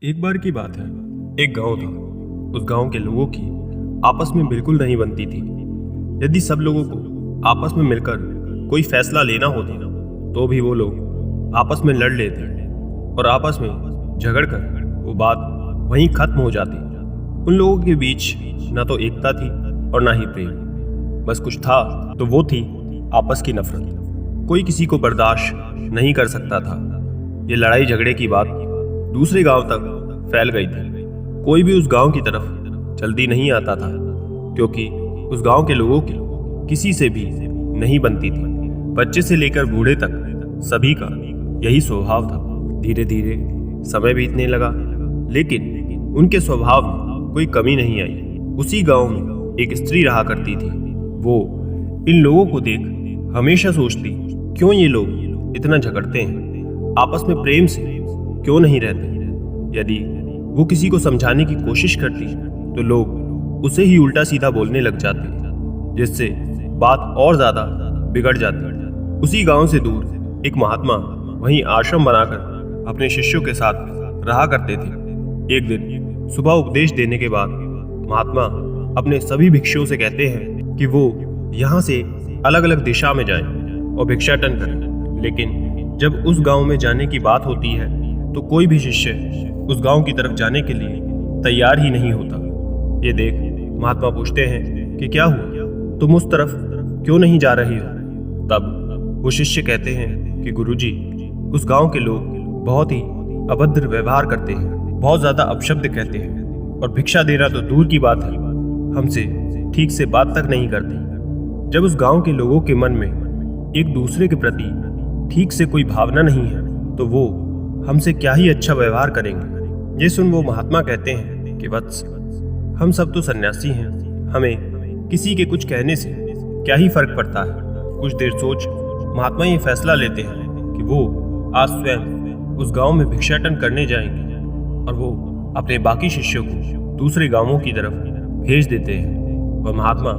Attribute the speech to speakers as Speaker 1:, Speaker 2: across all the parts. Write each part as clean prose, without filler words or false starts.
Speaker 1: एक बार की बात है। एक गांव था। उस गांव के लोगों की आपस में बिल्कुल नहीं बनती थी। यदि सब लोगों को आपस में मिलकर कोई फैसला लेना होता तो भी वो लोग आपस में लड़ लेते और आपस में झगड़कर वो बात वहीं खत्म हो जाती। उन लोगों के बीच ना तो एकता थी और ना ही प्रेम। बस कुछ था तो वो थी आपस की नफरत। कोई किसी को बर्दाश्त नहीं कर सकता था। ये लड़ाई झगड़े की बात दूसरे गांव तक फैल गई थी। कोई भी उस गांव की तरफ जल्दी नहीं आता था क्योंकि उस गांव के लोगों की किसी से भी नहीं बनती थी। बच्चे से लेकर बूढ़े तक सभी का यही स्वभाव था। धीरे धीरे समय बीतने लगा लेकिन उनके स्वभाव में कोई कमी नहीं आई। उसी गांव में एक स्त्री रहा करती थी। वो इन लोगों को देख हमेशा सोचती, क्यों ये लोग इतना झगड़ते हैं, आपस में प्रेम से क्यों नहीं रहते। यदि वो किसी को समझाने की कोशिश करती तो लोग उसे ही उल्टा सीधा बोलने लग जाते जिससे बात और ज्यादा बिगड़ जाती। उसी गांव से दूर एक महात्मा वहीं आश्रम बनाकर अपने शिष्यों के साथ रहा करते थे। एक दिन सुबह उपदेश देने के बाद महात्मा अपने सभी भिक्षुओं से कहते हैं कि वो यहाँ से अलग अलग दिशा में जाएं और भिक्षाटन करें। लेकिन जब उस गांव में जाने की बात होती है तो कोई भी शिष्य उस गांव की तरफ जाने के लिए तैयार ही नहीं होता। ये देख महात्मा पूछते हैं कि क्या हुआ, तुम उस तरफ क्यों नहीं जा रही हो। तब वो शिष्य कहते हैं कि गुरुजी, उस गांव के लोग बहुत ही अभद्र व्यवहार करते हैं, बहुत ज्यादा अपशब्द कहते हैं और भिक्षा देना तो दूर की बात है, हमसे ठीक से बात तक नहीं करते। जब उस गांव के लोगों के मन में एक दूसरे के प्रति ठीक से कोई भावना नहीं है तो वो हमसे क्या ही अच्छा व्यवहार करेंगे। ये सुन वो महात्मा कहते हैं कि वत्स, हम सब तो सन्यासी हैं, हमें किसी के कुछ कहने से क्या ही फर्क पड़ता है। कुछ देर सोच महात्मा ये फैसला लेते हैं कि वो आज स्वयं उस गांव में भिक्षाटन करने जाएंगे और वो अपने बाकी शिष्यों को दूसरे गांवों की तरफ भेज देते हैं और महात्मा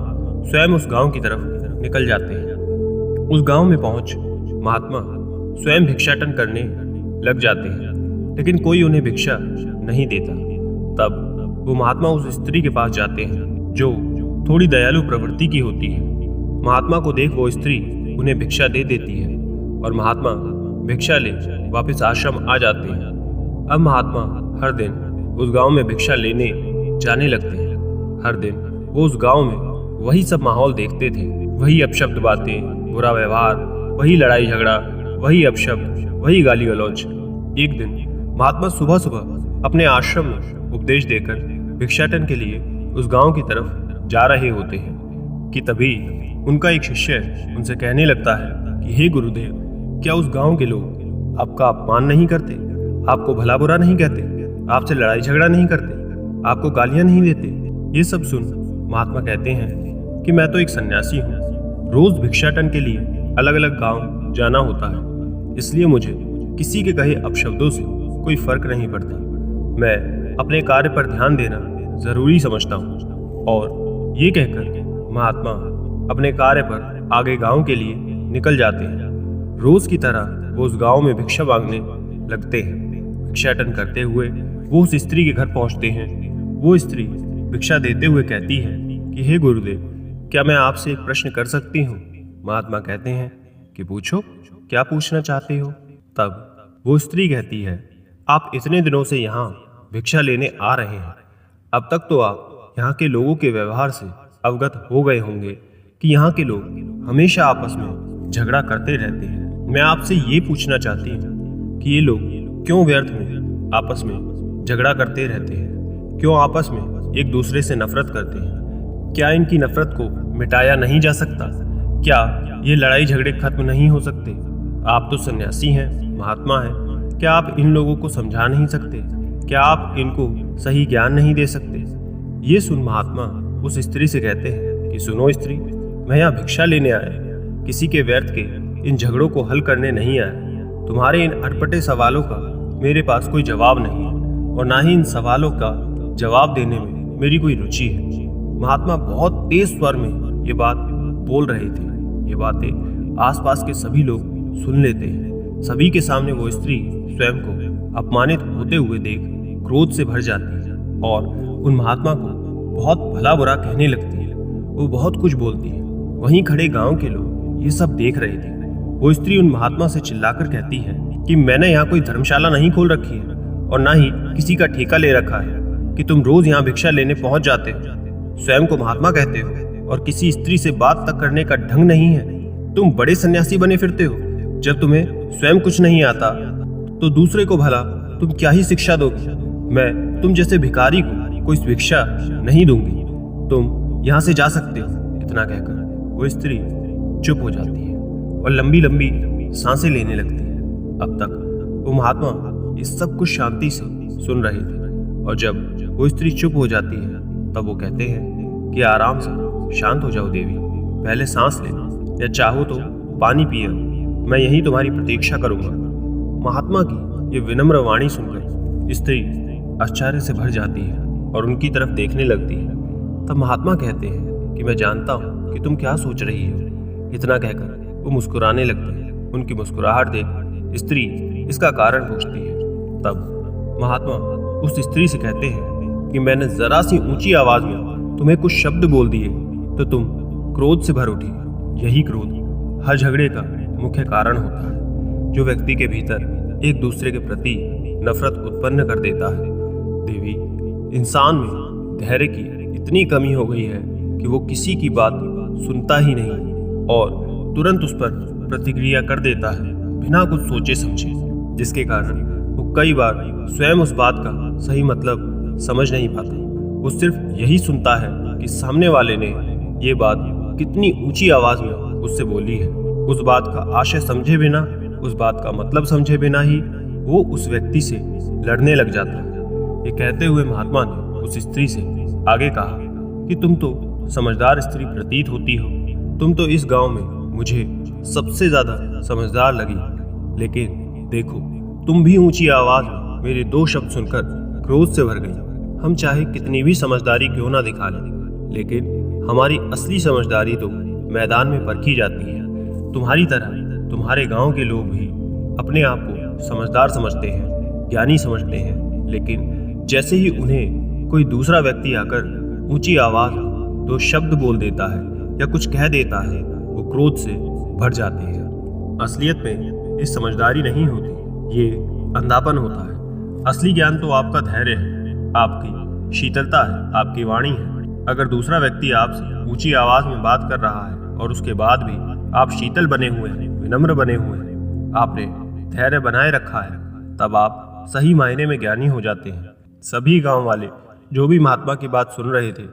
Speaker 1: स्वयं उस गांव की तरफ निकल जाते हैं। उस गांव में पहुंच महात्मा स्वयं भिक्षाटन करने लग जाते हैं लेकिन कोई उन्हें भिक्षा नहीं देता। तब वो महात्मा उस स्त्री के पास जाते हैं जो थोड़ी दयालु प्रवृत्ति की होती है। महात्मा को देख वो स्त्री उन्हें भिक्षा दे देती है और महात्मा भिक्षा ले वापस आश्रम आ जाते हैं। अब महात्मा हर दिन उस गांव में भिक्षा लेने जाने लगते हैं। हर दिन वो उस गांव में वही सब माहौल देखते थे, वही अपशब्द बातें, बुरा व्यवहार, वही लड़ाई झगड़ा, वही अपशब्द, वही गाली गलौज। एक दिन महात्मा सुबह सुबह अपने आश्रम में उपदेश देकर भिक्षाटन के लिए उस गांव की तरफ जा रहे होते हैं कि तभी उनका एक शिष्य उनसे कहने लगता है कि हे गुरुदेव, क्या उस गांव के लोग आपका अपमान नहीं करते, आपको भला बुरा नहीं कहते, आपसे लड़ाई झगड़ा नहीं करते, आपको गालियां नहीं देते। ये सब सुन महात्मा कहते हैं कि मैं तो एक सन्यासी हूँ, रोज भिक्षाटन के लिए अलग अलग गांव जाना होता है, इसलिए मुझे किसी के कहे अपशब्दों से कोई फर्क नहीं पड़ता। मैं अपने कार्य पर ध्यान देना जरूरी समझता हूँ। और ये कहकर महात्मा अपने कार्य पर आगे गांव के लिए निकल जाते हैं। रोज की तरह वो उस गांव में भिक्षा मांगने लगते हैं। भिक्षाटन करते हुए वो उस स्त्री के घर पहुंचते हैं। वो स्त्री भिक्षा देते हुए कहती है कि हे गुरुदेव, क्या मैं आपसे एक प्रश्न कर सकती हूँ। महात्मा कहते हैं कि पूछो, क्या पूछना चाहते हो। तब वो स्त्री कहती है, आप इतने दिनों से यहाँ भिक्षा लेने आ रहे हैं, अब तक तो आप यहाँ के लोगों के व्यवहार से अवगत हो गए होंगे कि यहाँ के लोग हमेशा आपस में झगड़ा करते रहते हैं। मैं आपसे ये पूछना चाहती हूँ कि ये लोग क्यों व्यर्थ में आपस में झगड़ा करते रहते हैं, क्यों आपस में एक दूसरे से नफरत करते हैं। क्या इनकी नफरत को मिटाया नहीं जा सकता? क्या ये लड़ाई झगड़े खत्म नहीं हो सकते? आप तो सन्यासी हैं, महात्मा हैं, क्या आप इन लोगों को समझा नहीं सकते? क्या आप इनको सही ज्ञान नहीं दे सकते? ये सुन महात्मा उस स्त्री से कहते हैं कि सुनो स्त्री, मैं यहाँ भिक्षा लेने आया, किसी के व्यर्थ के इन झगड़ों को हल करने नहीं आया। तुम्हारे इन अटपटे सवालों का मेरे पास कोई जवाब नहीं है और ना ही इन सवालों का जवाब देने में मेरी कोई रुचि है। महात्मा बहुत तेज स्वर में ये बात बोल रहे थे। ये बातें आसपास के सभी लोग सुन लेते हैं। सभी के सामने वो स्त्री स्वयं को अपमानित होते हुए देख क्रोध से भर जाती है और उन महात्मा को बहुत भला बुरा कहने लगती है। वो बहुत कुछ बोलती है। वहीं खड़े गांव के लोग ये सब देख रहे थे। वो स्त्री उन महात्मा से चिल्लाकर कहती है कि मैंने यहाँ कोई धर्मशाला नहीं खोल रखी है और ना ही किसी का ठेका ले रखा है कि तुम रोज यहाँ भिक्षा लेने पहुंच जाते हो। स्वयं को महात्मा कहते हो और किसी स्त्री से बात तक करने का ढंग नहीं है। तुम बड़े सन्यासी बने फिरते हो। जब तुम्हें स्वयं कुछ नहीं आता तो दूसरे को भला तुम क्या ही शिक्षा दोगे। मैं तुम जैसे भिखारी को कोई शिक्षा नहीं दूंगी। तुम यहाँ से जा सकते हो। इतना कहकर वो स्त्री चुप हो जाती है और लंबी लंबी सांसें लेने लगती है। अब तक वो महात्मा इस सब कुछ शांति से सुन रहे थे और जब वो स्त्री चुप हो जाती है तब वो कहते हैं कि आराम से शांत हो जाओ देवी, पहले सांस ले या चाहो तो पानी पिए, मैं यहीं तुम्हारी प्रतीक्षा करूंगा। महात्मा की ये विनम्र वाणी सुनकर स्त्री आश्चर्य से भर जाती है और उनकी तरफ देखने लगती है। तब महात्मा कहते हैं कि मैं जानता हूँ कि तुम क्या सोच रही हो। इतना कहकर वो मुस्कुराने लगते हैं। उनकी मुस्कुराहट देख स्त्री इसका कारण पूछती है। तब महात्मा उस स्त्री से कहते हैं कि मैंने जरा सी ऊंची आवाज में तुम्हें कुछ शब्द बोल दिए तो तुम क्रोध से भर उठी। यही क्रोध हर झगड़े का मुख्य कारण होता है, जो व्यक्ति के भीतर एक दूसरे के प्रति नफरत उत्पन्न कर देता है। देवी, इंसान में धैर्य की इतनी कमी हो गई है कि वो किसी की बात सुनता ही नहीं और तुरंत उस पर प्रतिक्रिया कर देता है बिना कुछ सोचे समझे, जिसके कारण वो कई बार स्वयं उस बात का सही मतलब समझ नहीं पाता। वो सिर्फ यही सुनता है कि सामने वाले ने ये बात कितनी ऊंची आवाज में उससे बोली है। उस बात का आशय समझे बिना, उस बात का मतलब समझे बिना ही वो उस व्यक्ति से लड़ने लग जाता है। ये कहते हुए महात्मा ने उस स्त्री से आगे कहा कि तुम तो समझदार स्त्री प्रतीत होती हो। तुम तो इस गांव में मुझे सबसे ज्यादा समझदार लगी, लेकिन देखो तुम भी ऊंची आवाज में मेरे दो शब्द सुनकर क्रोध से भर गई। हम चाहे कितनी भी समझदारी क्यों ना दिखा लें, लेकिन हमारी असली समझदारी तो मैदान में परखी जाती है। तुम्हारी तरह तुम्हारे गांव के लोग भी अपने आप को समझदार समझते हैं, ज्ञानी समझते हैं, लेकिन जैसे ही उन्हें कोई दूसरा व्यक्ति आकर ऊंची आवाज में दो शब्द बोल देता है या कुछ कह देता है, वो क्रोध से भर जाते हैं। असलियत में ये समझदारी नहीं होती, ये अंधापन होता है। असली ज्ञान तो आपका धैर्य है, आपकी शीतलता है, आपकी वाणी है। अगर दूसरा व्यक्ति आपसे ऊंची आवाज में बात कर रहा है और उसके बाद भी आप शीतल बने हुए हैं, विनम्र बने हुए हैं, आपने धैर्य बनाए रखा है, तब आप सही मायने में ज्ञानी हो जाते हैं। सभी गांव वाले जो भी महात्मा की बात सुन रहे थे,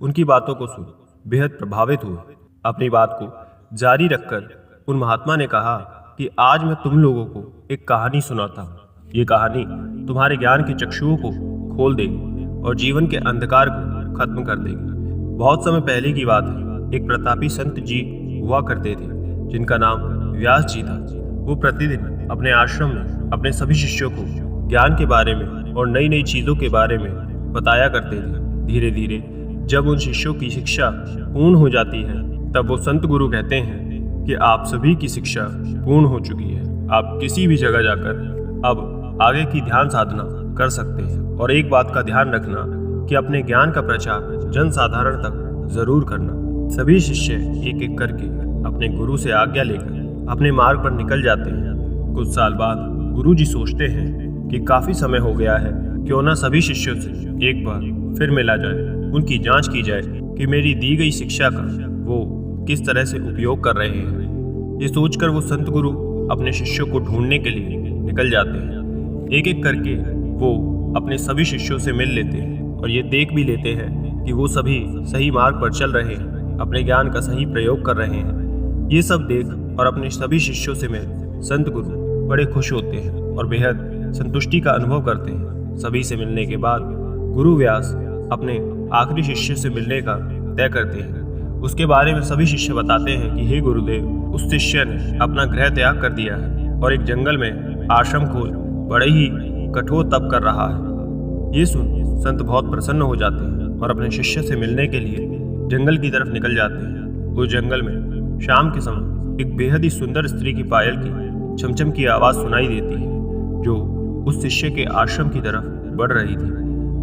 Speaker 1: उनकी बातों को सुन बेहद प्रभावित हुए। अपनी बात को जारी रखकर उन महात्मा ने कहा कि आज मैं तुम लोगों को एक कहानी सुनाता हूँ। ये कहानी तुम्हारे ज्ञान के चक्षुओं को खोल देगी और जीवन के अंधकार को खत्म कर देगी। बहुत समय पहले की बात है, एक प्रतापी संत जी हुआ करते थे जिनका नाम व्यास जी था। वो प्रतिदिन अपने आश्रम में अपने सभी शिष्यों को ज्ञान के बारे में और नई नई चीजों के बारे में बताया करते थे। धीरे धीरे जब उन शिष्यों की शिक्षा पूर्ण हो जाती है, तब वो संत गुरु कहते हैं कि आप सभी की शिक्षा पूर्ण हो चुकी है, आप किसी भी जगह जाकर अब आगे की ध्यान साधना कर सकते हैं। और एक बात का ध्यान रखना कि अपने ज्ञान का प्रचार जन साधारण तक जरूर करना। सभी शिष्य एक एक करके अपने गुरु से आज्ञा लेकर अपने मार्ग पर निकल जाते हैं। कुछ साल बाद गुरु जी सोचते हैं कि काफी समय हो गया है, क्यों ना सभी शिष्यों से एक बार फिर मिला जाए, उनकी जांच की जाए कि मेरी दी गई शिक्षा का वो किस तरह से उपयोग कर रहे हैं। ये सोचकर वो संत गुरु अपने शिष्यों को ढूंढने के लिए निकल जाते हैं। एक एक करके वो अपने सभी शिष्यों से मिल लेते हैं और ये देख भी लेते हैं कि वो सभी सही मार्ग पर चल रहे हैं, अपने ज्ञान का सही प्रयोग कर रहे हैं। ये सब देख और अपने सभी शिष्यों से मिल संत गुरु बड़े खुश होते हैं और बेहद संतुष्टि का अनुभव करते हैं। सभी से मिलने के बाद गुरु व्यास अपने आखिरी शिष्य से मिलने का तय करते हैं। उसके बारे में सभी शिष्य बताते हैं कि हे गुरुदेव, उस शिष्य ने अपना गृह त्याग कर दिया है और एक जंगल में आश्रम खोल बड़े ही कठोर तप कर रहा है। ये सुन संत बहुत प्रसन्न हो जाते हैं और अपने शिष्य से मिलने के लिए जंगल की तरफ निकल जाते हैं। उस जंगल में शाम के समय एक बेहद ही सुंदर स्त्री की पायल की छमछम की आवाज सुनाई देती है, जो उस शिष्य के आश्रम की तरफ बढ़ रही थी।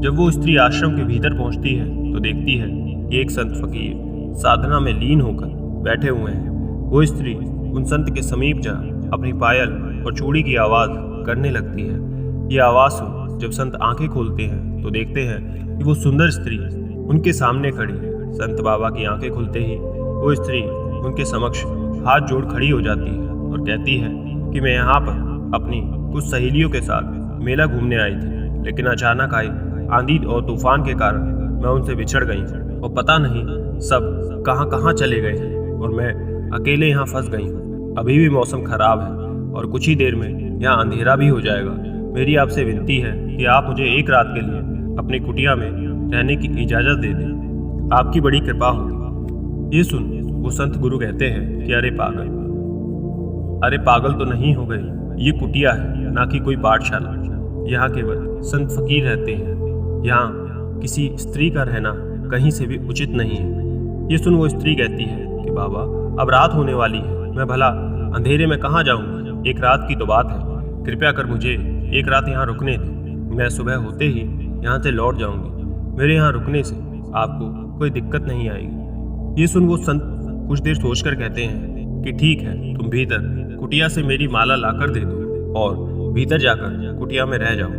Speaker 1: जब वो स्त्री आश्रम के भीतर पहुंचती है तो देखती है कि एक संत फकीर साधना में लीन होकर बैठे हुए हैं। वो स्त्री उन संत के समीप जा अपनी पायल और चूड़ी की आवाज़ करने लगती है। ये आवाज़ सुन जब संत आंखें खोलते हैं तो देखते हैं कि वो सुंदर स्त्री उनके सामने खड़ी है। संत बाबा की आंखें खुलते ही वो स्त्री उनके समक्ष हाथ जोड़ खड़ी हो जाती है और कहती है कि मैं यहाँ पर अपनी कुछ सहेलियों के साथ मेला घूमने आई थी, लेकिन अचानक आई आंधी और तूफान के कारण मैं उनसे बिछड़ गई हूँ और पता नहीं सब कहाँ कहाँ चले गए हैं और मैं अकेले यहाँ फंस गई हूँ। अभी भी मौसम खराब है और कुछ ही देर में यहाँ अंधेरा भी हो जाएगा। मेरी आपसे विनती है कि आप मुझे एक रात के लिए अपनी कुटिया में रहने की इजाज़त दे दें, आपकी बड़ी कृपा होगी। ये सुन वो संत गुरु कहते हैं कि अरे पागल तो नहीं हो गए, ये कुटिया है ना कि कोई पाठशाला। यहाँ केवल संत फकीर रहते हैं, यहाँ किसी स्त्री का रहना कहीं से भी उचित नहीं है। ये सुन वो स्त्री कहती है कि बाबा अब रात होने वाली है, मैं भला अंधेरे में कहाँ जाऊँगी, एक रात की तो बात है, कृपया कर मुझे एक रात यहाँ रुकने दें, मैं सुबह होते ही यहाँ से लौट जाऊँगी, मेरे यहाँ रुकने से आपको कोई दिक्कत नहीं आएगी। ये सुन वो संत कुछ देर सोचकर कहते हैं कि ठीक है, तुम भीतर कुटिया से मेरी माला लाकर दे दो और भीतर जाकर कुटिया में रह जाओ।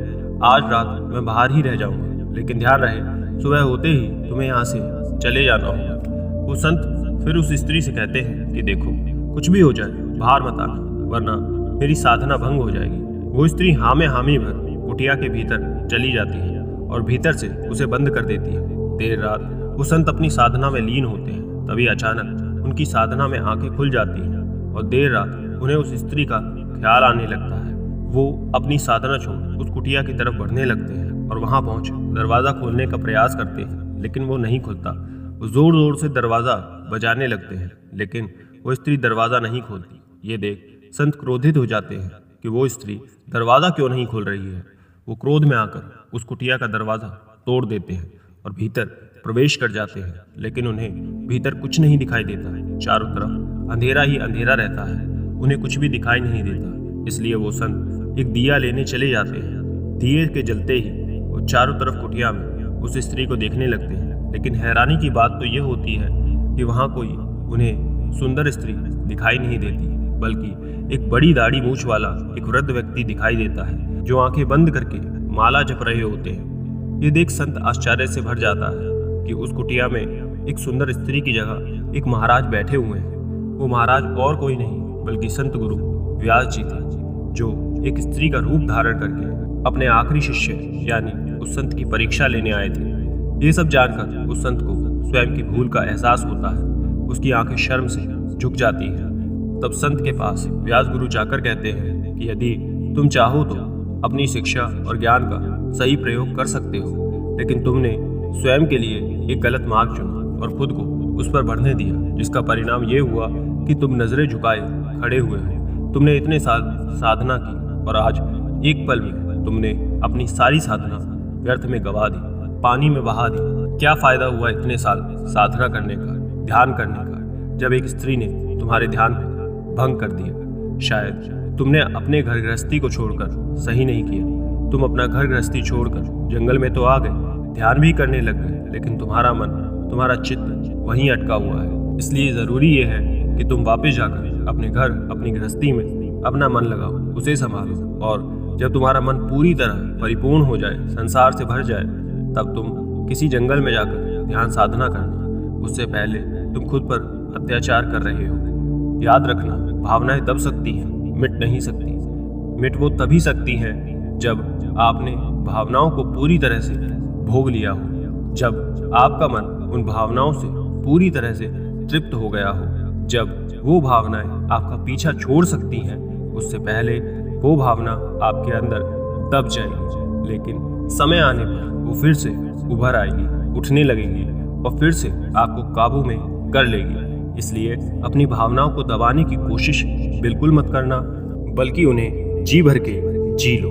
Speaker 1: आज रात मैं बाहर ही रह जाऊँगा, लेकिन ध्यान रहे सुबह होते ही तुम्हें यहाँ से चले जाना होगा। वो संत फिर उस स्त्री से कहते हैं कि देखो कुछ भी हो जाए बाहर मत आना, वरना मेरी साधना भंग हो जाएगी। वो स्त्री हाँ में हामी भर कुटिया के भीतर चली जाती है और भीतर से उसे बंद कर देती है। देर रात वो संत अपनी साधना में लीन होते हैं, तभी अचानक उनकी साधना में आंखें खुल जाती हैं और देर रात उन्हें उस स्त्री का ख्याल आने लगता है। वो अपनी साधना छोड़ उस कुटिया की तरफ बढ़ने लगते हैं और वहां पहुंच दरवाज़ा खोलने का प्रयास करते हैं, लेकिन वो नहीं खुलता। वो जोर जोर से दरवाज़ा बजाने लगते हैं, लेकिन वो स्त्री दरवाज़ा नहीं खोलती। ये देख संत क्रोधित हो जाते हैं कि वो स्त्री दरवाज़ा क्यों नहीं खोल रही है। वो क्रोध में आकर उस कुटिया का दरवाज़ा तोड़ देते हैं और भीतर प्रवेश कर जाते हैं, लेकिन उन्हें भीतर कुछ नहीं दिखाई देता है। चारों तरफ अंधेरा ही अंधेरा रहता है, उन्हें कुछ भी दिखाई नहीं देता। इसलिए वो संत एक दिया लेने चले जाते हैं। दिए के जलते ही वो चारों तरफ कुटिया में उस स्त्री को देखने लगते हैं, लेकिन हैरानी की बात तो ये होती है कि वहाँ कोई उन्हें सुंदर स्त्री दिखाई नहीं देती, बल्कि एक बड़ी दाढ़ी मूछ वाला एक वृद्ध व्यक्ति दिखाई देता है जो आंखें बंद करके माला जप रहे होते हैं। ये देख संत आश्चर्य से भर जाता है कि उस कुटिया में एक सुंदर स्त्री की जगह एक महाराज बैठे हुए हैं। वो महाराज और कोई नहीं बल्कि संत गुरु व्यास जी थे, जो एक स्त्री का रूप धारण करके अपने आखिरी शिष्य यानी उस संत की परीक्षा लेने आए थे। ये सब जानकर उस संत को स्वयं की भूल का एहसास होता है, उसकी आंखें शर्म से झुक जाती हैं। तब संत के पास व्यास गुरु जाकर कहते हैं कि यदि तुम चाहो तो अपनी शिक्षा और ज्ञान का सही प्रयोग कर सकते हो, लेकिन तुमने स्वयं के लिए एक गलत मार्ग चुना और खुद को उस पर बढ़ने दिया, जिसका परिणाम ये हुआ कि तुम नजरें झुकाए खड़े हुए हो। तुमने इतने साल साधना की और आज एक पल में तुमने अपनी सारी साधना व्यर्थ में गवा दी, पानी में बहा दी। क्या फायदा हुआ इतने साल साधना करने का, ध्यान करने का, जब एक स्त्री ने तुम्हारे ध्यान को भंग कर दिया। शायद तुमने अपने घर गृहस्थी को छोड़कर सही नहीं किया। तुम अपना घर गृहस्थी छोड़कर जंगल में तो आ गए, ध्यान भी करने लग गए, लेकिन तुम्हारा मन, तुम्हारा चित्त वहीं अटका हुआ है। इसलिए ज़रूरी ये है कि तुम वापस जाकर अपने घर, अपनी गृहस्थी में अपना मन लगाओ, उसे संभालो, और जब तुम्हारा मन पूरी तरह परिपूर्ण हो जाए, संसार से भर जाए, तब तुम किसी जंगल में जाकर ध्यान साधना करना। उससे पहले तुम खुद पर अत्याचार कर रहे हो। याद रखना, भावनाएं दब सकती हैं, मिट नहीं सकती। मिट वो तभी सकती हैं जब आपने भावनाओं को पूरी तरह से भोग लिया हो, जब आपका मन उन भावनाओं से पूरी तरह से तृप्त हो गया हो, जब वो भावनाएं आपका पीछा छोड़ सकती हैं। उससे पहले वो भावना आपके अंदर दब जाएगी, लेकिन समय आने पर वो फिर से उभर आएगी, उठने लगेगी और फिर से आपको काबू में कर लेगी। इसलिए अपनी भावनाओं को दबाने की कोशिश बिल्कुल मत करना, बल्कि उन्हें जी भर के जी लो।